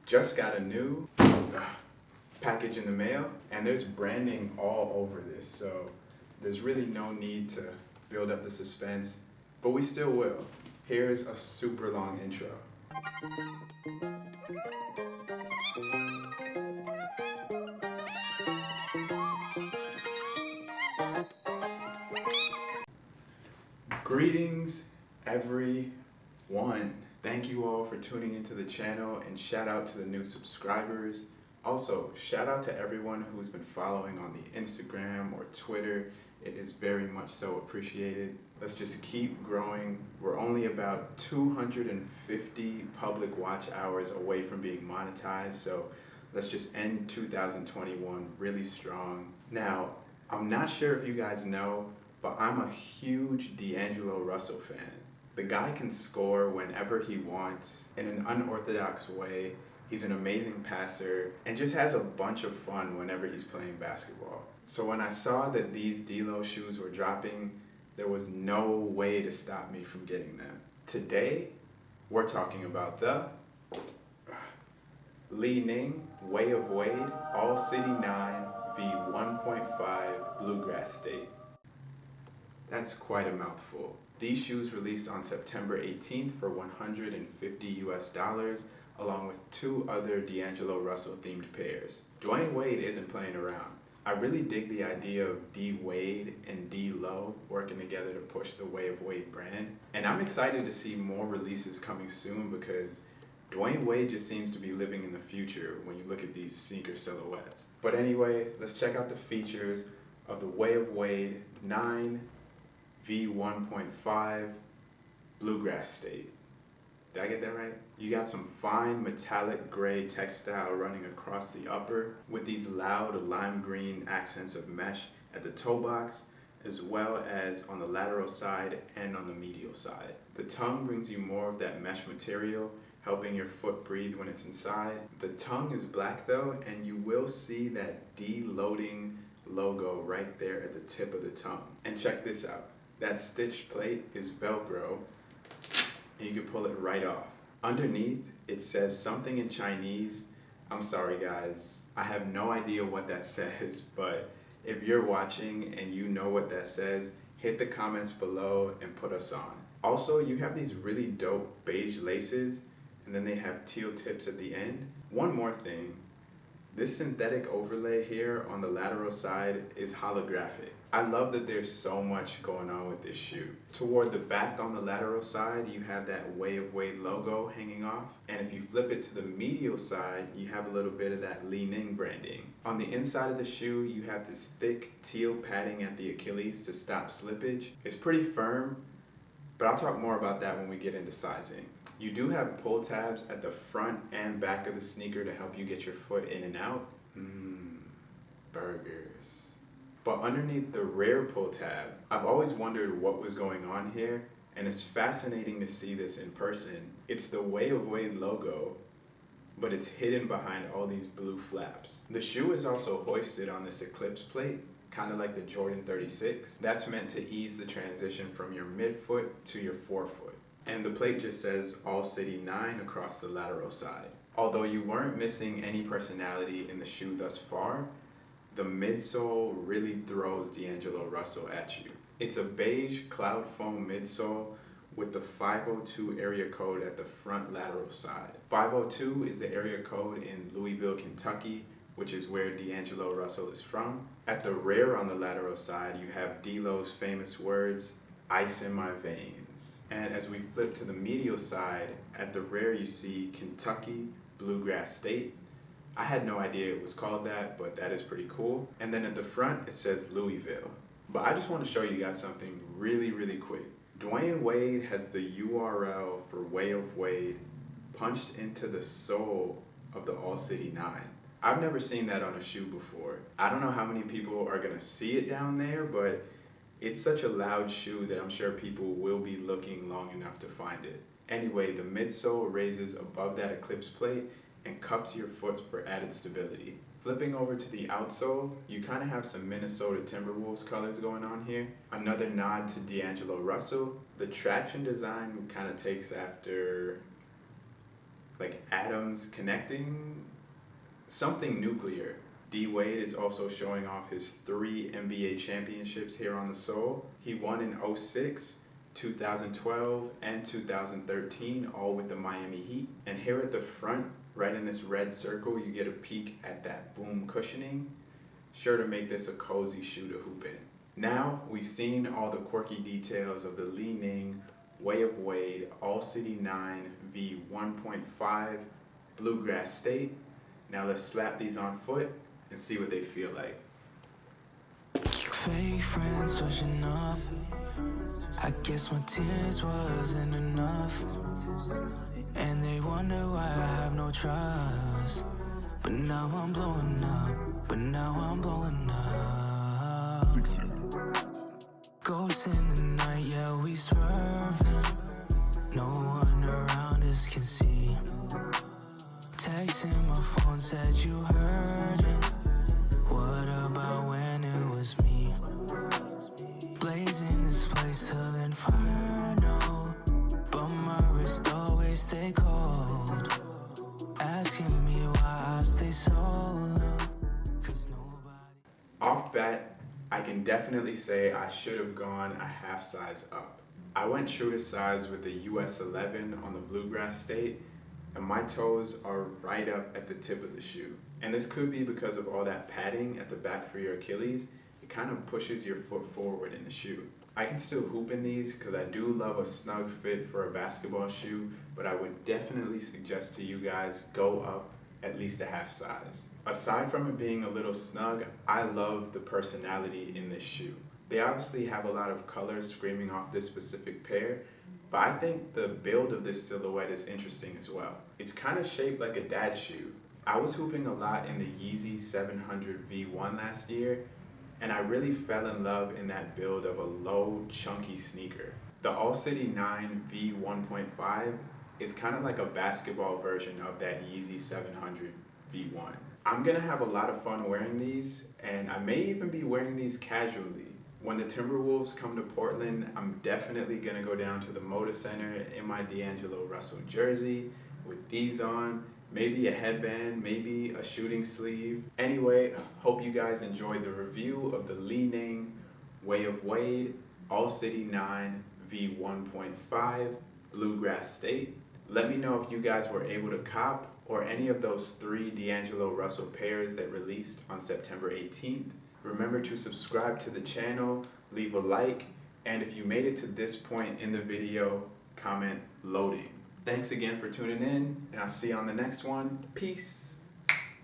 Just got a new package in the mail, and there's branding all over this, so there's really no need to build up the suspense, but we still will. Here's a super long intro. Greetings, everyone. Thank you all for tuning into the channel, and shout out to the new subscribers. Also, shout out to everyone who's been following on the Instagram or Twitter. It is very much so appreciated. Let's just keep growing. We're only about 250 public watch hours away from being monetized, so let's just end 2021 really strong. Now, I'm not sure if you guys know, but I'm a huge D'Angelo Russell fan. The guy can score whenever he wants in an unorthodox way. He's an amazing passer and just has a bunch of fun whenever he's playing basketball. So when I saw that these D-Lo shoes were dropping, there was no way to stop me from getting them. Today, we're talking about the Li-Ning Way of Wade All City 9 V1.5 Bluegrass State. That's quite a mouthful. These shoes released on September 18th for $150 US, along with two other D'Angelo Russell themed pairs. Dwyane Wade isn't playing around. I really dig the idea of D Wade and D-Lo working together to push the Way of Wade brand. And I'm excited to see more releases coming soon because Dwyane Wade just seems to be living in the future when you look at these sneaker silhouettes. But anyway, let's check out the features of the Way of Wade 9 V1.5 Bluegrass State. Did I get that right? You got some fine metallic gray textile running across the upper with these loud lime green accents of mesh at the toe box, as well as on the lateral side and on the medial side. The tongue brings you more of that mesh material, helping your foot breathe when it's inside. The tongue is black though, and you will see that de-loading logo right there at the tip of the tongue. And check this out. That stitched plate is Velcro, and you can pull it right off. Underneath, it says something in Chinese. I'm sorry guys, I have no idea what that says, but if you're watching and you know what that says, hit the comments below and put us on. Also, you have these really dope beige laces, and then they have teal tips at the end. One more thing, this synthetic overlay here on the lateral side is holographic. I love that there's so much going on with this shoe. Toward the back on the lateral side, you have that Way of Wade logo hanging off. And if you flip it to the medial side, you have a little bit of that Li-Ning branding. On the inside of the shoe, you have this thick teal padding at the Achilles to stop slippage. It's pretty firm, but I'll talk more about that when we get into sizing. You do have pull tabs at the front and back of the sneaker to help you get your foot in and out. Burgers. But underneath the rear pull tab, I've always wondered what was going on here, and it's fascinating to see this in person. It's the Way of Wade logo, but it's hidden behind all these blue flaps. The shoe is also hoisted on this Eclipse plate, kind of like the Jordan 36. That's meant to ease the transition from your midfoot to your forefoot. And the plate just says All City 9 across the lateral side. Although you weren't missing any personality in the shoe thus far, the midsole really throws D'Angelo Russell at you. It's a beige cloud foam midsole with the 502 area code at the front lateral side. 502 is the area code in Louisville, Kentucky, which is where D'Angelo Russell is from. At the rear on the lateral side, you have D-Lo's famous words, "Ice in my veins." And as we flip to the medial side, at the rear you see Kentucky Bluegrass State. I had no idea it was called that, but that is pretty cool. And then at the front, it says Louisville. But I just want to show you guys something really quick. Dwyane Wade has the URL for Way of Wade punched into the sole of the All City 9. I've never seen that on a shoe before. I don't know how many people are gonna see it down there, but it's such a loud shoe that I'm sure people will be looking long enough to find it. Anyway, the midsole raises above that Eclipse plate and cups your foot for added stability. Flipping over to the outsole, you kind of have some Minnesota Timberwolves colors going on here. Another nod to D'Angelo Russell. The traction design kind of takes after like atoms connecting, something nuclear. D Wade is also showing off his 3 NBA championships here on the sole. He won in 06, 2012, and 2013, all with the Miami Heat. And here at the front, right in this red circle, you get a peek at that boom cushioning, sure to make this a cozy shoe to hoop in. Now, we've seen all the quirky details of the Li-Ning Way of Wade All City 9 V1.5 Bluegrass State. Now let's slap these on foot and see what they feel like. Fake friends switching up. I guess my tears wasn't enough, and they wonder why I have no trust. But now I'm blowing up. But now I'm blowing up. Ghosts in the night, yeah, we swerving. No one around us can see. Texting my phone said you heard it. What about when it was me? Blazing this place till the inferno, but my wrist always stay cold. Asking me why I stay so low, 'cause nobody. Off bat, I can definitely say I should have gone a half size up. I went true to size with the US 11 on the Bluegrass State, and my toes are right up at the tip of the shoe. And this could be because of all that padding at the back for your Achilles. It kind of pushes your foot forward in the shoe. I can still hoop in these because I do love a snug fit for a basketball shoe, but I would definitely suggest to you guys go up at least a half size. Aside from it being a little snug, I love the personality in this shoe. They obviously have a lot of colors screaming off this specific pair, but I think the build of this silhouette is interesting as well. It's kind of shaped like a dad shoe. I was hooping a lot in the Yeezy 700 V1 last year, and I really fell in love in that build of a low, chunky sneaker. The All City 9 V1.5 is kind of like a basketball version of that Yeezy 700 V1. I'm gonna have a lot of fun wearing these, and I may even be wearing these casually. When the Timberwolves come to Portland, I'm definitely gonna go down to the Moda Center in my D'Angelo Russell jersey with these on, maybe a headband, maybe a shooting sleeve. Anyway, hope you guys enjoyed the review of the Li-Ning Way of Wade All City 9 V1.5 Bluegrass State. Let me know if you guys were able to cop or any of those 3 D'Angelo Russell pairs that released on September 18th. Remember to subscribe to the channel, leave a like, and if you made it to this point in the video, comment loading. Thanks again for tuning in, and I'll see you on the next one. Peace.